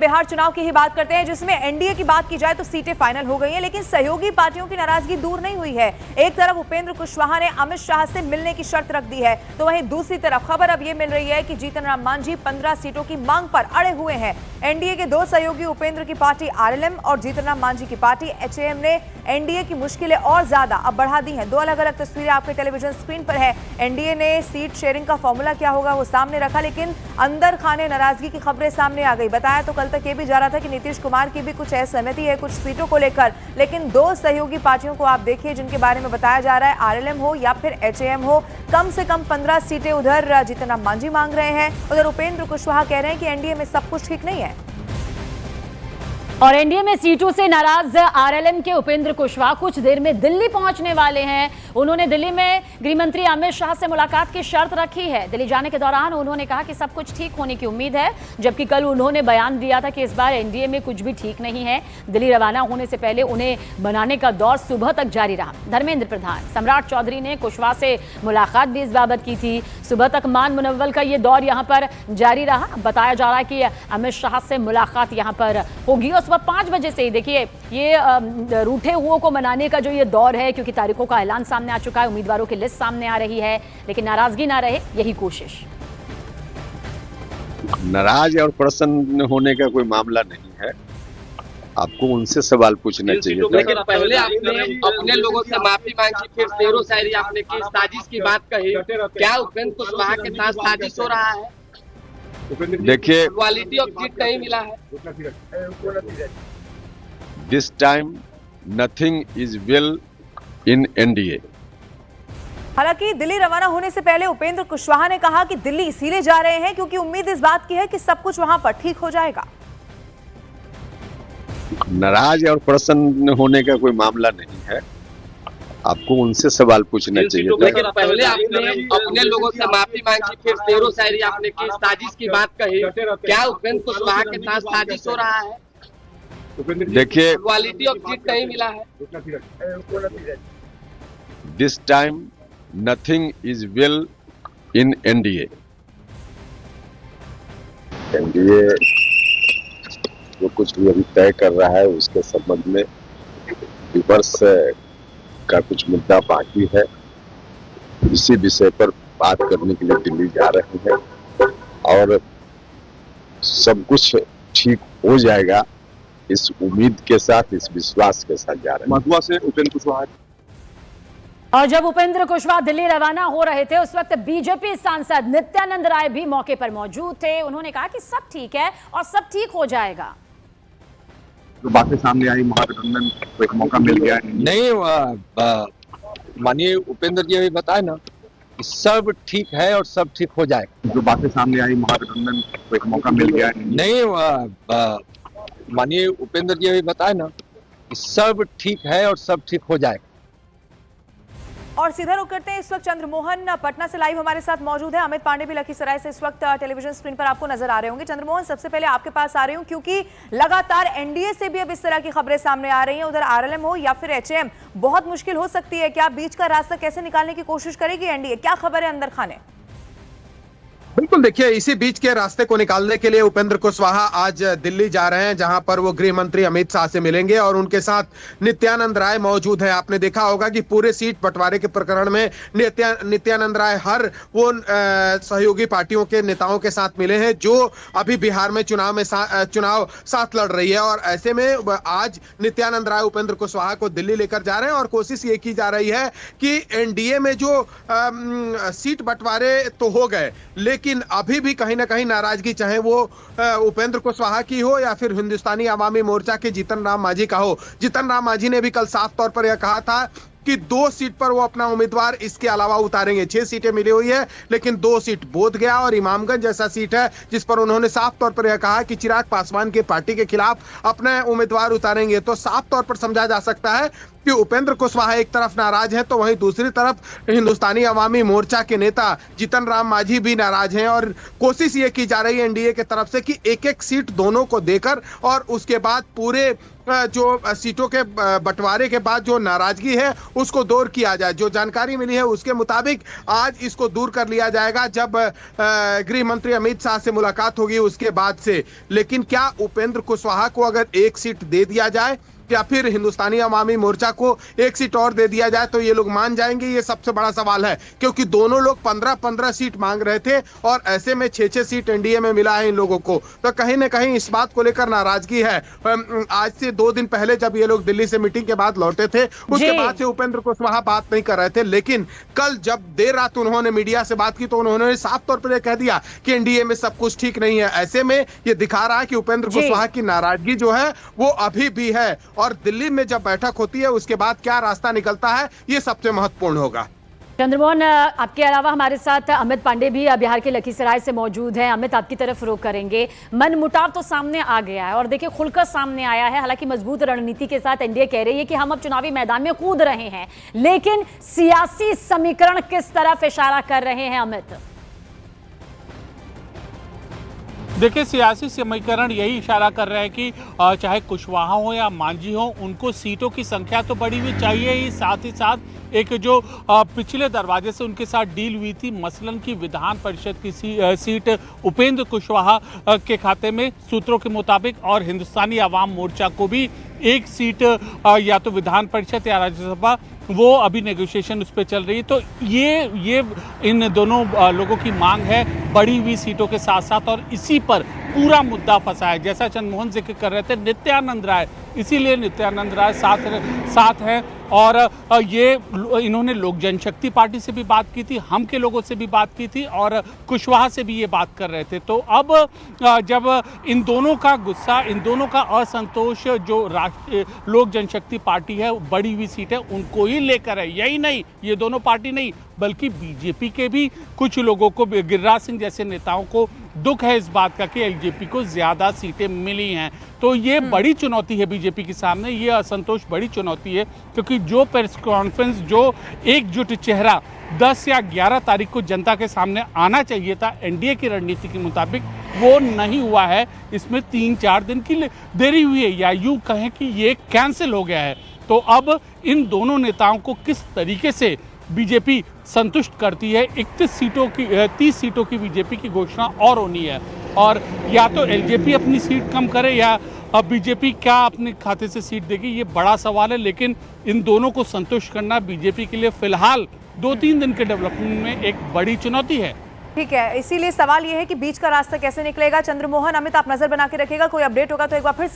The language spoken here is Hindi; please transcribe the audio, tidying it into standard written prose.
बिहार चुनाव की ही बात करते हैं, जिसमें एनडीए की बात की जाए तो सीटें फाइनल हो गई हैं, लेकिन सहयोगी पार्टियों की नाराजगी दूर नहीं हुई है। एक तरफ उपेंद्र कुशवाहा ने अमित शाह से मिलने की शर्त रख दी है, तो वहीं दूसरी तरफ खबर अब यह मिल रही है कि जीतन राम मांझी 15 सीटों की मांग पर अड़े हुए हैं। एनडीए के दो सहयोगी उपेंद्र की पार्टी आरएलएम और जीतन राम मांझी की पार्टी एचएएम ने एनडीए की मुश्किलें और ज्यादा अब बढ़ा दी हैं। दो अलग अलग तस्वीरें आपके टेलीविजन स्क्रीन पर है। एनडीए ने सीट शेयरिंग का फॉर्मूला क्या होगा वो सामने रखा, लेकिन अंदर खाने नाराजगी की खबरें सामने आ गई। बताया तो कल तक ये भी जा रहा था कि नीतीश कुमार की भी कुछ असहमति है कुछ सीटों को लेकर, लेकिन दो सहयोगी पार्टियों को आप देखिए जिनके बारे में बताया जा रहा है, आरएलएम हो या फिर एचएएम हो, कम से कम 15 सीटें उधर जीतन राम मांझी मांग रहे हैं, उधर उपेंद्र कुशवाहा कह रहे हैं कि एनडीए में सब कुछ ठीक नहीं है। और एनडीए में सीटों से नाराज आरएलएम के उपेंद्र कुशवाहा कुछ देर में दिल्ली पहुंचने वाले हैं। उन्होंने दिल्ली में गृह मंत्री अमित शाह से मुलाकात की शर्त रखी है। दिल्ली जाने के दौरान उन्होंने कहा कि सब कुछ ठीक होने की उम्मीद है, जबकि कल उन्होंने बयान दिया था कि इस बार एनडीए में कुछ भी ठीक नहीं है। दिल्ली रवाना होने से पहले उन्हें बनाने का दौर सुबह तक जारी रहा। धर्मेंद्र प्रधान, सम्राट चौधरी ने कुशवाहा से मुलाकात भी इस बाबत की थी। सुबह तक मान मुनव्वल का ये दौर यहाँ पर जारी रहा। बताया जा रहा है कि अमित शाह से मुलाकात यहाँ पर होगी और सुबह 5 बजे से ही देखिए ये रूठे हुओं को मनाने का जो ये दौर है, क्योंकि तारीखों का ऐलान सामने आ चुका है, उम्मीदवारों की लिस्ट सामने आ रही है, लेकिन नाराजगी ना रहे यही कोशिश। नाराज और प्रसन्न होने का कोई मामला नहीं है, आपको उनसे सवाल पूछना चाहिए। लेकिन पहले आपने अपने लोगों से माफी मांगी, फिर शेरो शायरी आपने की, साजिश की बात कही। क्या उपेंद्र कुशवाहा के साथ साजिश हो रहा है? देखिए, क्वालिटी ऑफ सीट नहीं मिला है। This time nothing is well in NDA. हालांकि दिल्ली रवाना होने से पहले उपेंद्र कुशवाहा ने कहा कि दिल्ली इसीलिए जा रहे हैं क्योंकि उम्मीद इस बात की है कि सब कुछ वहां पर ठीक हो जाएगा। नाराज और प्रसन्न होने का कोई मामला नहीं है, आपको उनसे सवाल पूछना चाहिए। लेकिन पहले आपने अपने लोगों से माफी मांगी, फिर शेरो शायरी आपने की, साजिश की बात कही। क्या उपेंद्र कुशवाहा के साथ साजिश हो रहा है? देखिए, क्वालिटी ऑफ सीट नहीं मिला है। This time nothing is well in NDA. NDA जो कुछ भी अभी तय कर रहा है उसके संबंध में विमर्श का कुछ मुद्दा बाकी है। इसी विषय पर बात करने के लिए दिल्ली जा रहे हैं और सब कुछ ठीक हो जाएगा, इस उम्मीद के साथ, इस विश्वास के साथ जा रहे हैं। मधुआ से उपेंद्र कुशवाहा। और जब उपेंद्र कुशवाहा दिल्ली रवाना हो रहे थे उस वक्त बीजेपी सांसद नित्यानंद राय भी मौके पर मौजूद थे। उन्होंने कहा कि सब ठीक है और सब ठीक हो जाएगा। जो बातें सामने आई, महागठबंधन को एक मौका मिल गया है। नहीं, मानिए उपेंद्र जी अभी बताए ना, सब ठीक है और सब ठीक हो जाएगा। जो बातें सामने आई, महागठबंधन को एक मौका मिल गया है। नहीं, मानिए उपेंद्र जी अभी बताए ना, सब ठीक है और सब ठीक हो जाएगा। और सीधा रुक करते हैं, इस वक्त चंद्रमोहन पटना से लाइव हमारे साथ मौजूद है। अमित पांडे भी लखीसराय से इस वक्त टेलीविजन स्क्रीन पर आपको नजर आ रहे होंगे। चंद्रमोहन, सबसे पहले आपके पास आ रही हूं क्योंकि लगातार एनडीए से भी अब इस तरह की खबरें सामने आ रही हैं, उधर आरएलएम हो या फिर एचएएम, बहुत मुश्किल हो सकती है। क्या बीच का रास्ता कैसे निकालने की कोशिश करेगी एनडीए? क्या खबर है अंदर खाने? बिल्कुल, देखिए इसी बीच के रास्ते को निकालने के लिए उपेंद्र कुशवाहा आज दिल्ली जा रहे हैं, जहां पर वो गृह मंत्री अमित शाह से मिलेंगे और उनके साथ नित्यानंद राय मौजूद है। आपने देखा होगा कि पूरे सीट बंटवारे के प्रकरण में नित्यानंद राय हर वो सहयोगी पार्टियों के नेताओं के साथ मिले हैं जो अभी बिहार में चुनाव साथ लड़ रही है। और ऐसे में आज नित्यानंद राय उपेंद्र कुशवाहा को दिल्ली लेकर जा रहे हैं और कोशिश ये की जा रही है कि एनडीए में जो सीट बंटवारे तो हो गए, लेकिन अभी भी कहीं ना कहीं नाराजगी, चाहे वो उपेंद्र कुशवाहा की हो या फिर हिंदुस्तानी अवामी मोर्चा के जीतन राम मांझी का हो। जीतन राम मांझी ने भी कल साफ तौर पर यह कहा था कि 2 सीट पर वो अपना उम्मीदवार इसके अलावा उतारेंगे। 6 सीटें मिली हुई है, लेकिन 2 सीट बोधगया और इमामगंज जैसा सीट है जिस पर उन्होंने साफ तौर पर यह कहा कि चिराग पासवान की पार्टी के खिलाफ अपना उम्मीदवार उतारेंगे। तो साफ तौर पर समझा जा सकता है कि उपेंद्र कुशवाहा एक तरफ नाराज है तो वहीं दूसरी तरफ हिंदुस्तानी अवामी मोर्चा के नेता जीतन राम मांझी भी नाराज हैं और कोशिश ये की जा रही है एनडीए की तरफ से कि एक एक सीट दोनों को देकर और उसके बाद पूरे जो सीटों के बंटवारे के बाद जो नाराजगी है उसको दूर किया जाए। जो जानकारी मिली है उसके मुताबिक आज इसको दूर कर लिया जाएगा जब गृह मंत्री अमित शाह से मुलाकात होगी उसके बाद से। लेकिन क्या उपेंद्र कुशवाहा को अगर एक सीट दे दिया जाए या फिर हिंदुस्तानी अवामी मोर्चा को एक सीट और दे दिया जाए तो ये लोग मान जाएंगे, ये सबसे बड़ा सवाल है। क्योंकि दोनों लोग 15-15 सीट मांग रहे थे और ऐसे में 6-6 सीट एनडीए में मिला है इन लोगों को, तो कहीं ना कहीं इस बात को लेकर नाराजगी है। आज से 2 दिन पहले जब ये लोग दिल्ली से मीटिंग के बाद लौटे थे उसके बाद से उपेंद्र कुशवाहा बात नहीं कर रहे थे, लेकिन कल जब देर रात उन्होंने मीडिया से बात की तो उन्होंने साफ तौर पर कह दिया कि एनडीए में सब कुछ ठीक नहीं है। ऐसे में ये दिखा रहा है कि उपेंद्र कुशवाहा की नाराजगी जो है वो अभी भी है और दिल्ली में जब बैठक होती है उसके बाद क्या रास्ता निकलता है ये सबसे महत्वपूर्ण होगा। चंद्रमोहन, आपके अलावा हमारे साथ अमित पांडे भी बिहार के लखीसराय से मौजूद हैं। अमित, आपकी तरफ रुख करेंगे। मनमुटाव तो सामने आ गया है और देखिए खुलकर सामने आया है। हालांकि मजबूत रणनीति के साथ एनडीए कह रही है कि हम अब चुनावी मैदान में कूद रहे हैं, लेकिन सियासी समीकरण किस तरफ इशारा कर रहे हैं अमित? देखिए, सियासी समीकरण यही इशारा कर रहे हैं कि चाहे कुशवाहा हो या मांझी हो, उनको सीटों की संख्या तो बढ़ी हुई चाहिए ही साथ एक जो पिछले दरवाजे से उनके साथ डील हुई थी मसलन की विधान परिषद की सीट उपेंद्र कुशवाहा के खाते में सूत्रों के मुताबिक, और हिंदुस्तानी अवाम मोर्चा को भी एक सीट या तो विधान परिषद या राज्यसभा, वो अभी नेगोशिएशन उस पर चल रही है। तो ये इन दोनों लोगों की मांग है बढ़ी हुई सीटों के साथ साथ, और इसी पर पूरा मुद्दा फंसा है। जैसा चंद्रमोहन जिक्र कर रहे थे, नित्यानंद राय, इसीलिए नित्यानंद राय साथ हैं। और ये इन्होंने लोक जनशक्ति पार्टी से भी बात की थी, हम के लोगों से भी बात की थी और कुशवाहा से भी ये बात कर रहे थे। तो अब जब इन दोनों का गुस्सा, इन दोनों का असंतोष जो राष्ट्रीय लोक जनशक्ति पार्टी है, बढ़ी हुई सीट है, उनको ही लेकर है। यही नहीं, ये दोनों पार्टी नहीं बल्कि बीजेपी के भी कुछ लोगों को, गिरिराज सिंह जैसे नेताओं को दुख है इस बात का कि एलजेपी को ज्यादा सीटें मिली हैं। तो ये बड़ी चुनौती है बीजेपी के सामने, ये असंतोष बड़ी चुनौती है, क्योंकि जो प्रेस कॉन्फ्रेंस, जो एकजुट चेहरा 10 या 11 तारीख को जनता के सामने आना चाहिए था एनडीए की रणनीति के मुताबिक, वो नहीं हुआ है। इसमें 3-4 दिन की देरी हुई है, या यूं कहें कि ये कैंसिल हो गया है। तो अब इन दोनों नेताओं को किस तरीके से बीजेपी संतुष्ट करती है। 31 सीटों की 30 सीटों की बीजेपी की घोषणा और होनी है, और या तो एलजेपी अपनी सीट कम करे या अब बीजेपी क्या अपने खाते से सीट देगी, ये बड़ा सवाल है। लेकिन इन दोनों को संतुष्ट करना बीजेपी के लिए फिलहाल 2-3 दिन के डेवलपमेंट में एक बड़ी चुनौती है। ठीक है, इसीलिए सवाल ये है कि बीच का रास्ता कैसे निकलेगा। चंद्रमोहन, अमित, आप नजर बना के रखिएगा, कोई अपडेट होगा तो एक बार फिर से